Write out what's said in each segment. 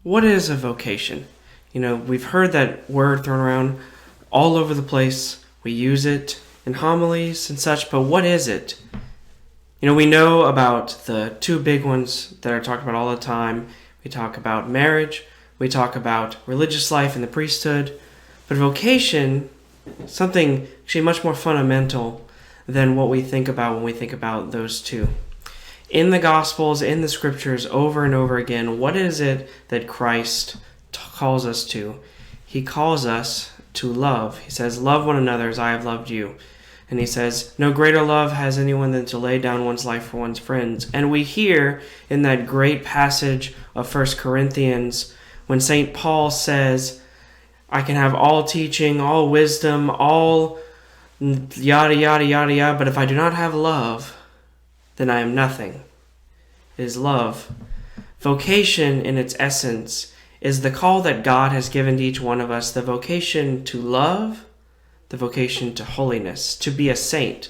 What is a vocation? We've heard that word thrown around all over the place. We use it in homilies and such, but what is it? We know about the two big ones that are talked about all the time. We talk about marriage, we talk about religious life and the priesthood, but vocation, something actually much more fundamental than what we think about when we think about those two. In the Gospels, in the Scriptures, over and over again, what is it that Christ calls us to? He calls us to love. He says, love one another as I have loved you. And he says, no greater love has anyone than to lay down one's life for one's friends. And we hear in that great passage of 1 Corinthians when St. Paul says, I can have all teaching, all wisdom, all yada, yada, yada, yada, but if I do not have love, then I am nothing. It is love. Vocation in its essence is the call that God has given to each one of us, the vocation to love, the vocation to holiness, to be a saint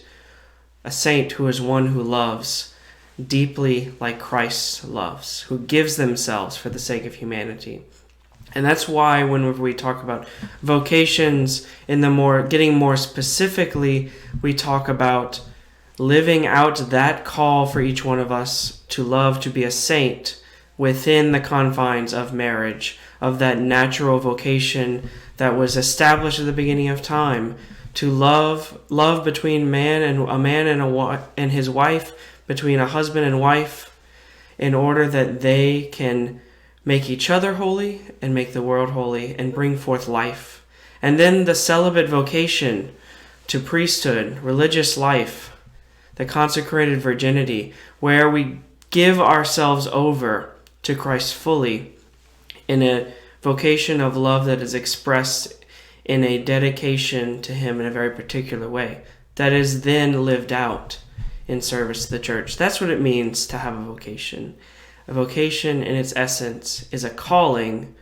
who is one who loves deeply like Christ loves, who gives themselves for the sake of humanity. And that's why when we talk about vocations getting more specifically, we talk about living out that call for each one of us to love, to be a saint within the confines of marriage, of that natural vocation that was established at the beginning of time, to love between a man and his wife, between a husband and wife, in order that they can make each other holy and make the world holy and bring forth life. And then the celibate vocation to priesthood, religious life, the consecrated virginity, where we give ourselves over to Christ fully in a vocation of love that is expressed in a dedication to Him in a very particular way, that is then lived out in service to the church. That's what it means to have a vocation. A vocation in its essence is a calling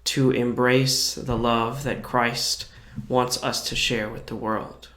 to embrace the love that Christ wants us to share with the world.